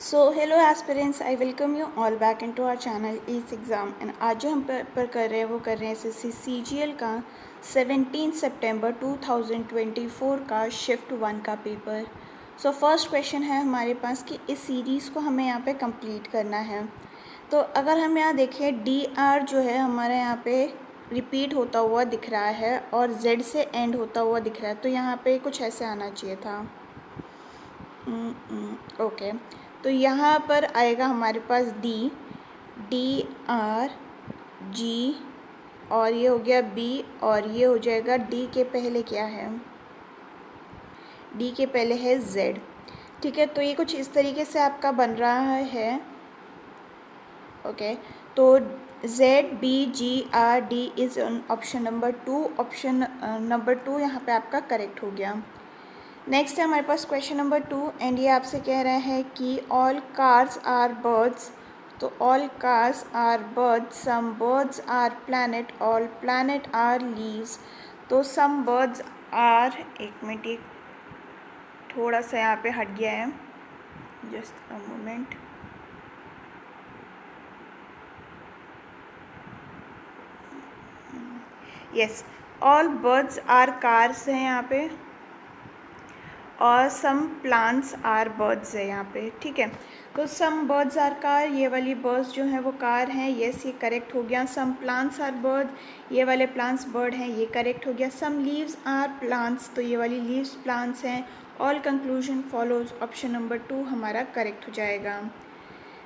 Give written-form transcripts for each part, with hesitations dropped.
So hello aspirants, I welcome you all back into our channel ease exam. And आज जो हम paper कर रहे हैं वो कर रहे हैं एसएससी सीजीएल का 17 सितंबर 2024 का शिफ्ट 1 का पेपर। सो फर्स्ट क्वेश्चन है हमारे पास कि इस सीरीज़ को हमें यहाँ पे कंप्लीट करना है। तो अगर हम यहाँ देखें DR जो है हमारे यहाँ पे रिपीट होता हुआ दिख रहा है और Z से एंड होता हुआ दिख रहा है, तो यहाँ पे कुछ ऐसे आना चाहिए था। ओके, तो यहाँ पर आएगा हमारे पास DR G और ये हो गया B और ये हो जाएगा D के पहले क्या है, D के पहले है Z। ठीक है, तो ये कुछ इस तरीके से आपका बन रहा है। ओके, तो ZBGRD is option number 2। Option number 2 यहाँ पे आपका करेक्ट हो गया। नेक्स्ट है हमारे पास क्वेश्चन नंबर 2 एंड ये आपसे कह रहा है कि ऑल कार्स आर बर्ड्स। तो all cars are birds, some birds are planet, all planet are leaves. तो सम बर्ड्स आर, एक मिनट, एक थोड़ा सा यहाँ पे हट गया है, just a moment. Yes, all birds are cars है यहाँ पे और सम प्लांट्स आर बर्ड्स है यहाँ पे। ठीक है, तो सम बर्ड्स आर कार, ये वाली बर्ड्स जो हैं वो कार हैं, येस ये करेक्ट हो गया। सम प्लांट्स आर बर्ड, ये वाले प्लांट्स बर्ड हैं, ये करेक्ट हो गया। सम लीव्स आर प्लांट्स, तो ये वाली लीव्स प्लांट्स हैं। All conclusion follows, option number 2 हमारा करेक्ट हो जाएगा।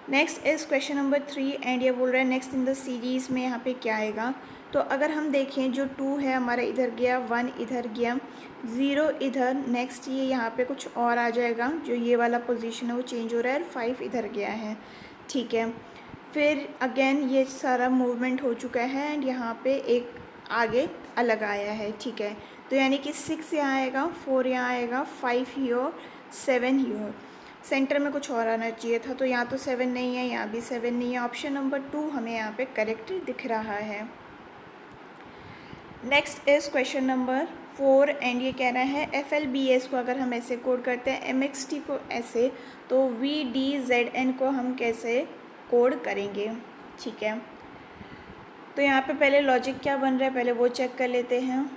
Next is question number 3 and ये बोल रहा है नेक्स्ट इन द सीरीज़ में यहाँ पे क्या आएगा। तो अगर हम देखें जो 2 है हमारा इधर गया, 1 इधर गया, 0 इधर, नेक्स्ट ये यहाँ पे कुछ और आ जाएगा, जो ये वाला पोजीशन है वो चेंज हो रहा है, 5 इधर गया है। ठीक है, फिर अगेन ये सारा मूवमेंट हो चुका है एंड यहाँ पे एक आगे अलग आया है। ठीक है, तो यानी कि 6 यहाँ आएगा, 4 यहाँ आएगा, 5 ही और 7 ही और सेंटर में कुछ और आना चाहिए था, तो यहाँ तो 7 नहीं है, यहाँ भी 7 नहीं है। ऑप्शन नंबर 2 हमें यहाँ पे करेक्ट दिख रहा है। Next is question number 4 and ये कह रहा है FLBS को अगर हम ऐसे कोड करते हैं, MXT को ऐसे, तो VDZN को हम कैसे कोड करेंगे। ठीक है, तो यहाँ पे पहले लॉजिक क्या बन रहा है पहले वो चेक कर लेते हैं।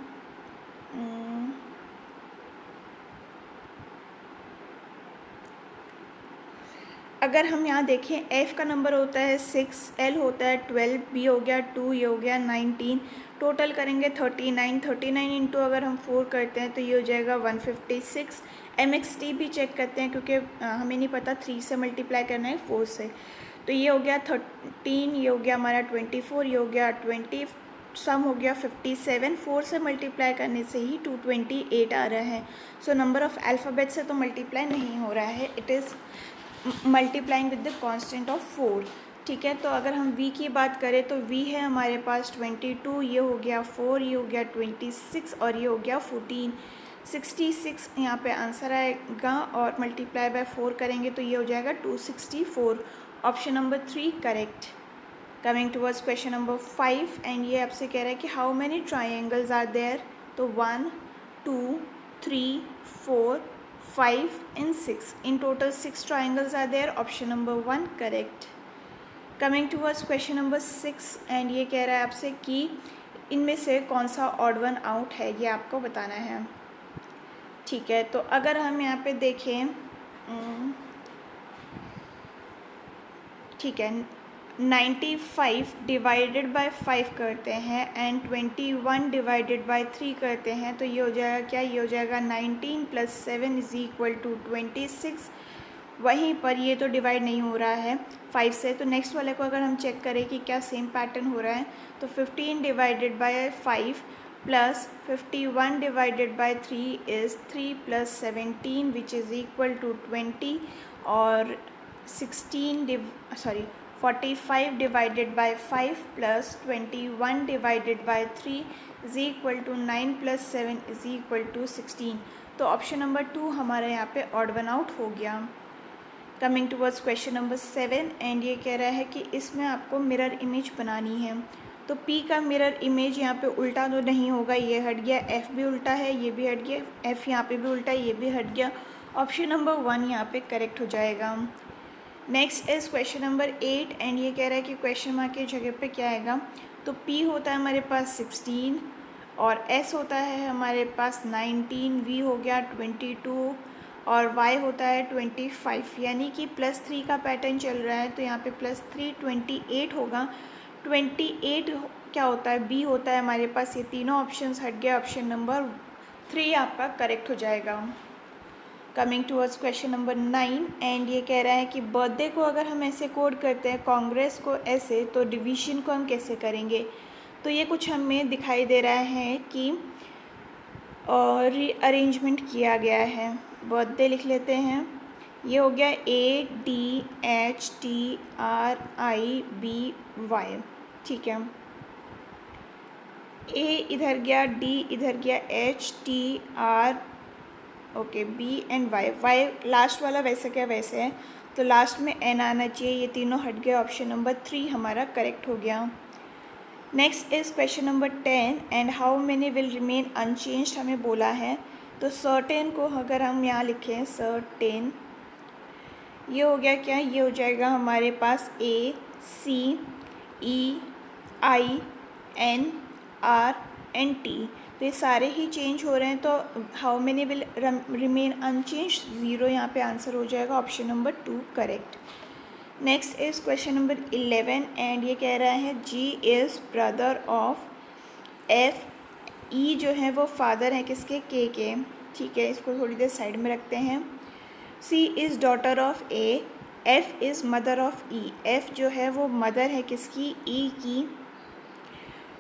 अगर हम यहाँ देखें, F का नंबर होता है 6, L होता है 12, B हो गया 2, ये हो गया 19, टोटल करेंगे 39। 39 इंटू अगर हम 4 करते हैं तो ये हो जाएगा 156। MXT भी चेक करते हैं क्योंकि हमें नहीं पता 3 से मल्टीप्लाई करना है 4 से, तो ये हो गया 13, ये हो गया हमारा 24, ये हो गया 20, सम हो गया 57। 4 से मल्टीप्लाई करने से ही 228 आ रहा है। सो नंबर ऑफ़ अल्फ़ाबेट से तो मल्टीप्लाई नहीं हो रहा है, it is multiplying with the constant of 4। ठीक है, तो अगर हम v की बात करें तो v है हमारे पास 22, ये हो गया 4, ये हो गया 26 और ये हो गया 14। 66 यहाँ पे आंसर आएगा और मल्टीप्लाई बाय 4 करेंगे तो ये हो जाएगा 264। Option number 3 correct. Coming towards question number 5 and ये आपसे कह रहा है कि how many triangles are there. तो 1 2 3 4 5 and 6, in total 6 triangles are there, option number 1 correct। coming towards question number 6 and ये कह रहा है आपसे कि इनमें से कौन सा ऑड वन आउट है, ये आपको बताना है। ठीक है, तो अगर हम यहाँ पे देखें, ठीक है, 95 डिवाइडेड बाय 5 करते हैं एंड 21 डिवाइडेड बाय 3 करते हैं, तो ये हो जाएगा क्या, ये हो जाएगा 19 + 7 = 26। वहीं पर ये तो डिवाइड नहीं हो रहा है 5 से, तो नेक्स्ट वाले को अगर हम चेक करें कि क्या सेम पैटर्न हो रहा है, तो 15 divided by 5 plus 51 divided by 3 is 3 + 17 which is equal to 20 और 45 divided by 5 plus 21 divided by 3 is equal to 9 + 7 is equal to 16। तो ऑप्शन नंबर 2 हमारे यहाँ पे ऑड वन आउट हो गया। Coming towards question number 7 and ये कह रहा है कि इसमें आपको मिरर इमेज बनानी है। तो P का मिरर इमेज यहाँ पे उल्टा तो नहीं होगा, ये हट गया, F भी उल्टा है, ये भी हट गया, F यहाँ पे भी उल्टा है, ये भी हट गया। ऑप्शन नंबर 1 यहाँ पे करेक्ट हो जाएगा। Next is question number 8 and ये कह रहा है कि क्वेश्चन मार्क की जगह पे क्या आएगा। तो P होता है हमारे पास 16 और S होता है हमारे पास 19, V हो गया 22 और Y होता है 25, यानी कि +3 का पैटर्न चल रहा है। तो यहाँ पे +3 28 होगा। 28 क्या होता है, B होता है हमारे पास। ये तीनों ऑप्शंस हट गया, ऑप्शन नंबर 3 आपका करेक्ट हो जाएगा। Coming towards question number 9 and ये कह रहा है कि बर्थडे को अगर हम ऐसे कोड करते हैं, कांग्रेस को ऐसे, तो डिवीजन को हम कैसे करेंगे। तो ये कुछ हमें दिखाई दे रहा है कि रीअरेंजमेंट किया गया है। बर्थडे लिख लेते हैं, ये हो गया ADHTRIBY, ठीक है। A इधर गया, D इधर गया, HTR, okay, B and Y last वाला वैसे क्या वैसे है, तो लास्ट में N आना चाहिए। ये तीनों हट गए, ऑप्शन नंबर 3 हमारा करेक्ट हो गया। Next is question number 10 and how many will remain unchanged हमें बोला है। तो सर्टेन को अगर हम यहाँ लिखें, सर्टेन, ये हो गया क्या, ये हो जाएगा हमारे पास ACEINRNT। तो ये सारे ही चेंज हो रहे हैं। तो how many will remain unchanged, 0 यहाँ पे आंसर हो जाएगा, option number 2 correct. Next is question number 11 and ये कह रहा है G is brother of F। E जो है वो फादर है किसके, K के, ठीक है। इसको थोड़ी देर साइड में रखते हैं। C is daughter of A, F is mother of E। F जो है वो मदर है किसकी, E की,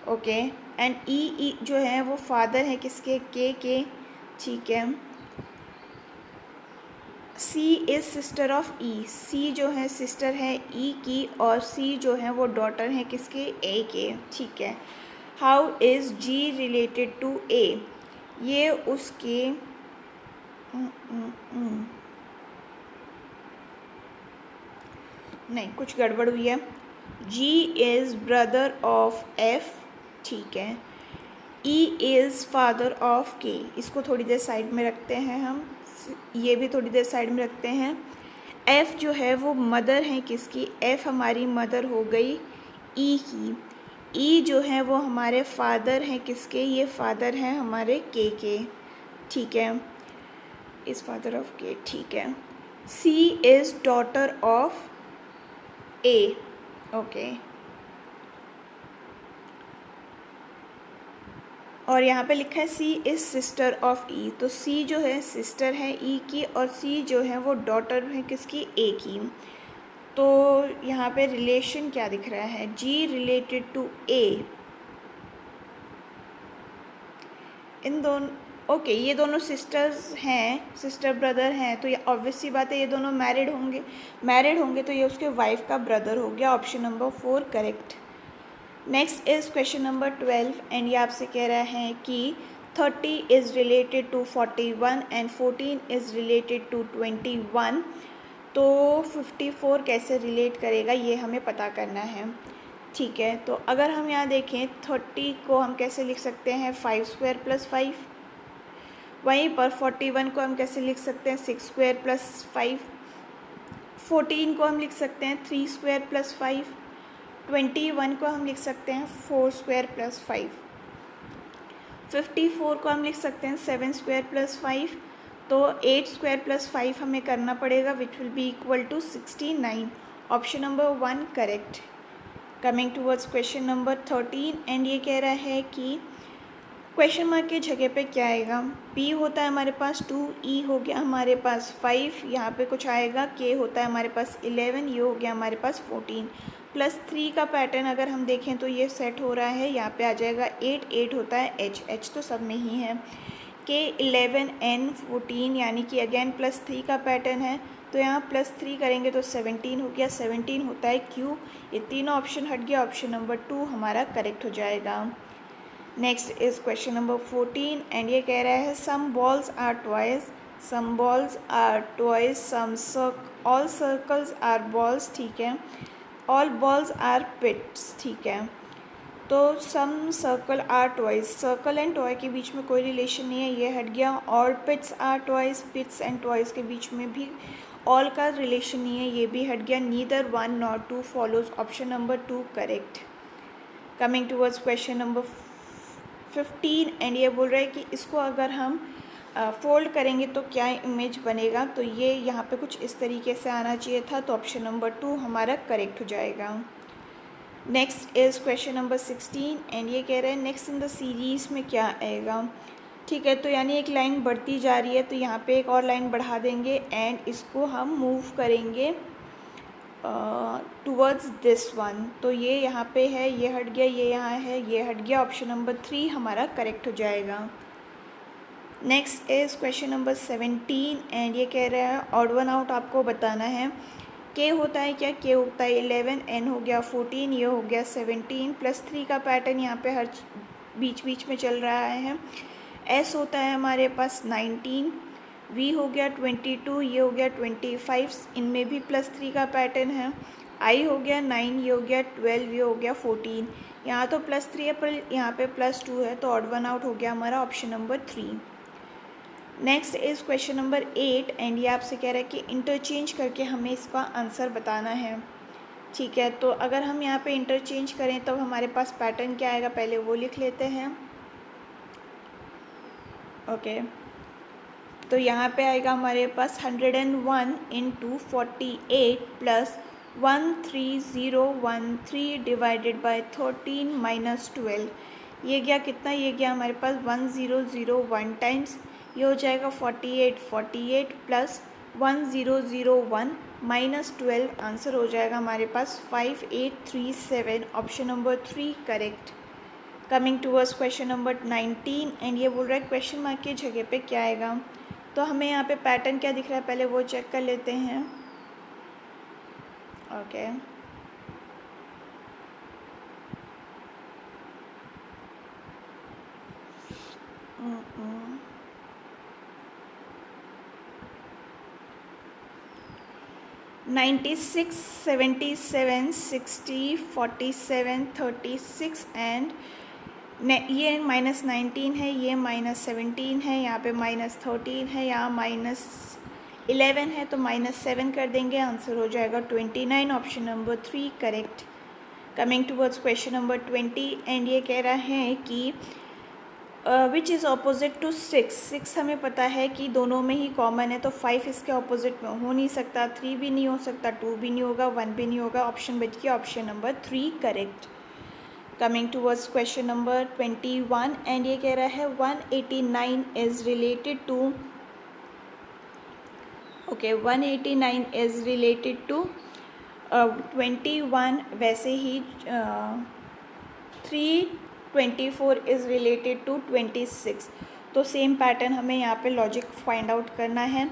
ओके। एंड E जो है वो फादर है किसके, K के, ठीक है। C is sister of E, C जो है सिस्टर है E की और C जो है वो डॉटर है किसके, A के, ठीक है। How is G related to A, ये उसके नहीं, कुछ गड़बड़ हुई है। G is brother of F, ठीक है। E is father of K, इसको थोड़ी देर साइड में रखते हैं हम, ये भी थोड़ी देर साइड में रखते हैं। F जो है वो मदर है किसकी, F हमारी मदर हो गई E की। E जो है वो हमारे फादर हैं किसके, ये फादर हैं हमारे K के, ठीक है। इज़ फादर ऑफ K, ठीक है। C is daughter of A, okay. और यहाँ पे लिखा है C is sister of E, तो C जो है सिस्टर है E की और C जो है वो डॉटर है किसकी, A की। तो यहाँ पे रिलेशन क्या दिख रहा है, G रिलेटेड टू A, इन दोनों, ओके, ये दोनों सिस्टर्स हैं, सिस्टर ब्रदर हैं। तो ये ऑब्वियस सी बात है, ये दोनों मैरिड होंगे तो ये उसके वाइफ का ब्रदर हो गया, option number 4 correct. Next is question number 12 and ये आपसे कह रहा है कि 30 is related to 41 and 14 is related to 21। तो 54 कैसे रिलेट करेगा, ये हमें पता करना है, ठीक है। तो अगर हम यहाँ देखें, 30 को हम कैसे लिख सकते हैं, 5 स्क्वायर प्लस 5। वहीं पर 41 को हम कैसे लिख सकते हैं, 6 स्क्वायर प्लस 5। 14 को हम लिख सकते हैं 3 स्क्वायर प्लस 5। 21 को हम लिख सकते हैं 4 स्क्वायर प्लस 5। 54 को हम लिख सकते हैं 7 स्क्वायर प्लस 5। तो 8 स्क्वायर प्लस 5 हमें करना पड़ेगा, which will be equal to 69, option number 1 correct. Coming towards question number 13 and ये कह रहा है कि क्वेश्चन मार्क की जगह पे क्या आएगा। P होता है हमारे पास 2, E हो गया हमारे पास 5, यहाँ पे कुछ आएगा, K होता है हमारे पास 11, ये हो गया हमारे पास 14। +3 का पैटर्न अगर हम देखें तो ये सेट हो रहा है, यहाँ पे आ जाएगा 8, 8 होता है H तो सब में ही है। K 11 N 14 यानी कि अगेन +3 का पैटर्न है, तो यहाँ +3 करेंगे तो 17 हो गया, 17 होता है Q। ये तीनों ऑप्शन हट गया, ऑप्शन नंबर 2 हमारा करेक्ट हो जाएगा। Next is question number 14 and ये कह रहा है some balls are toys, some balls are toys, all circles are balls, ठीक है। ऑल बॉल्स आर पिट्स, ठीक है। तो some circle are toys, circle and toy के बीच में कोई रिलेशन नहीं है, ये हट गया। All pits are toys, pits and toys के बीच में भी ऑल का रिलेशन नहीं है, ये भी हट गया। Neither 1 nor 2 follows, option number 2 correct. Coming towards question number 15 and ये बोल रहा है कि इसको अगर हम फोल्ड करेंगे तो क्या इमेज बनेगा। तो ये यहाँ पे कुछ इस तरीके से आना चाहिए था, तो ऑप्शन नंबर 2 हमारा करेक्ट हो जाएगा। Next is question number 16 and ये कह रहे हैं नेक्स्ट इन द सीरीज़ में क्या आएगा। ठीक है, तो यानी एक लाइन बढ़ती जा रही है, तो यहाँ पे एक और लाइन बढ़ा देंगे एंड इसको हम मूव करेंगे टूवर्ड्स दिस वन। तो ये यहाँ पे है, ये हट गया, ये यहाँ है, ये हट गया। ऑप्शन नंबर 3 हमारा करेक्ट हो जाएगा। Next is question number 17 and ये कह रहा है ऑड वन आउट आपको बताना है। के होता है क्या, के होता है 11, एन हो गया 14, ये हो गया 17 +3 का पैटर्न यहाँ पे हर बीच बीच में चल रहा है। एस होता है हमारे पास 19, वी हो गया 22, ये हो गया 25, इनमें भी +3 का पैटर्न है। आई हो गया 9, ये हो गया 12, ये हो गया 14। यहाँ तो +3 है पर यहाँ पे +2 है, तो ऑड वन आउट हो गया हमारा option number 3। Next is question number 8 and ये आपसे कह रहा है कि इंटरचेंज करके हमें इसका आंसर बताना है। ठीक है, तो अगर हम यहाँ पे इंटरचेंज करें तब हमारे पास पैटर्न क्या आएगा, पहले वो लिख लेते हैं। ओके, तो यहाँ पे आएगा हमारे पास 101 × 48 + 13013 डिवाइडेड बाय 13 - 12। ये गया कितना, ये गया हमारे पास 1001 टाइम्स, ये हो जाएगा 48 + 1001 - 12, आंसर हो जाएगा हमारे पास 5837, option number 3 correct. Coming towards question number 19 and ये बोल रहा है क्वेश्चन मार्क की जगह पे क्या आएगा। तो हमें यहाँ पे पैटर्न क्या दिख रहा है, पहले वो चेक कर लेते हैं। ओके, 96, 77, 60, 47, 36 एंड ये -19 है, ये -17 है, यहाँ पे -13 है, यहाँ -11 है, तो -7 कर देंगे, आंसर हो जाएगा 29, option number 3 correct. Coming towards question number 20 and ये कह रहा है कि विच इज़ ऑपोजिट टू 6 हमें पता है कि दोनों में ही कॉमन है, तो 5 इसके ऑपोजिट में हो नहीं सकता, 3 भी नहीं हो सकता, 2 भी नहीं होगा, 1 भी नहीं होगा, ऑप्शन बच गया option number 3 correct. Coming towards question number 21 and ये कह रहा है 189 is related to 189 is related to 21, वैसे ही 324 इज़ रिलेटेड टू 26। तो सेम पैटर्न हमें यहाँ पे लॉजिक फाइंड आउट करना है।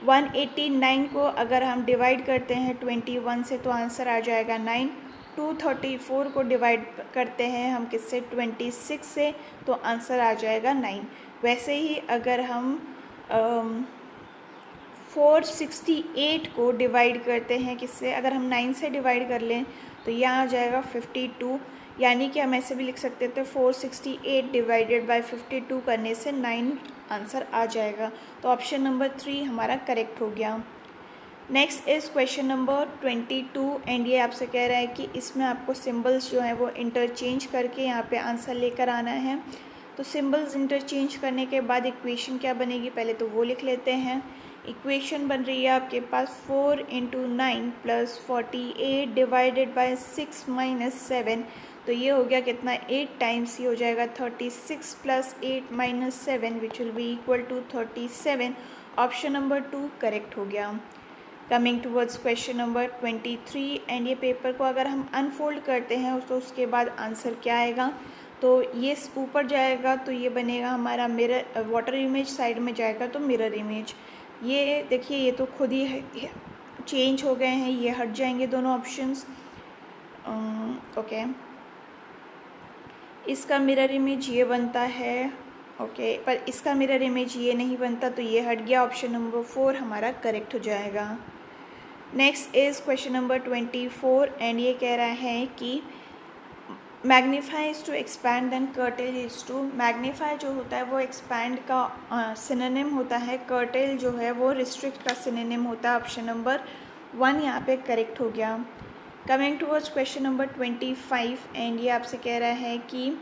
189 को अगर हम डिवाइड करते हैं 21 से तो आंसर आ जाएगा 9। 234 को डिवाइड करते हैं हम किससे, 26 से, तो आंसर आ जाएगा 9। वैसे ही अगर हम 468 को डिवाइड करते हैं किससे, अगर हम 9 से डिवाइड कर लें तो यह आ जाएगा 52, यानी कि हम ऐसे भी लिख सकते थे 468 डिवाइडेड बाय 52 करने से 9 आंसर आ जाएगा, तो ऑप्शन नंबर 3 हमारा करेक्ट हो गया। Next is question number 22 and ये आपसे कह रहा है कि इसमें आपको सिंबल्स जो हैं वो इंटरचेंज करके यहाँ पे आंसर लेकर आना है। तो सिंबल्स इंटरचेंज करने के बाद इक्वेशन क्या बनेगी, पहले तो वो लिख लेते हैं। इक्वेशन बन रही है आपके पास 4 × 9 + 48 डिवाइडेड बाय 6 - 7, तो ये हो गया कितना, 8 टाइम्स, ये हो जाएगा 36 + 8 - 7 which will be equal to 37, option number 2 correct हो गया। Coming towards question number 23 and ये पेपर को अगर हम अनफोल्ड करते हैं तो उसके बाद आंसर क्या आएगा, तो ये ऊपर जाएगा तो ये बनेगा हमारा मिरर, वाटर इमेज साइड में जाएगा तो मिरर इमेज। ये देखिए ये तो खुद ही चेंज हो गए हैं, ये हट जाएंगे दोनों ऑप्शंस। ओके, इसका मिरर इमेज ये बनता है, ओके, पर इसका मिरर इमेज ये नहीं बनता, तो ये हट गया, ऑप्शन नंबर 4 हमारा करेक्ट हो जाएगा। Next is question number 24 and ये कह रहा है कि magnify is to expand, then curtail is to, magnify जो होता है वो एक्सपैंड का सिनोनिम होता है, कर्टेल जो है वो रिस्ट्रिक्ट का सिनोनिम होता है। ऑप्शन नंबर 1 यहाँ पे करेक्ट हो गया। Coming towards question number 25, and ये आपसे कह रहा है कि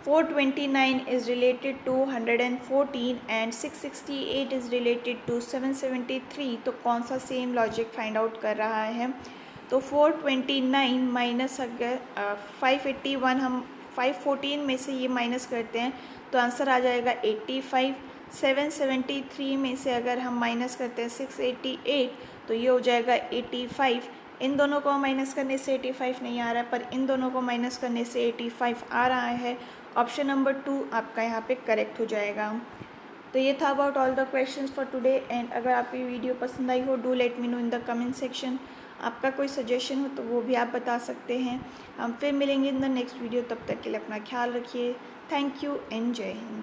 429 is related to 114 and 668 is related to 773, तो कौन सा सेम लॉजिक फाइंड आउट कर रहा है। तो 429 माइनस अगर 581 हम 514 में से ये माइनस करते हैं तो आंसर आ जाएगा 85। 773 में से अगर हम माइनस करते हैं 688 तो ये हो जाएगा 85। इन दोनों को माइनस करने से 85 नहीं आ रहा है, पर इन दोनों को माइनस करने से 85 आ रहा है। ऑप्शन नंबर 2 आपका यहाँ पे करेक्ट हो जाएगा। तो ये था about all the questions for today. And अगर आपकी वीडियो पसंद आई हो, do let me know in the comment section. आपका कोई सजेशन हो तो वो भी आप बता सकते हैं। हम फिर मिलेंगे इन द नेक्स्ट वीडियो, तब तक के लिए अपना ख्याल रखिए। थैंक यू एंड जय हिंद।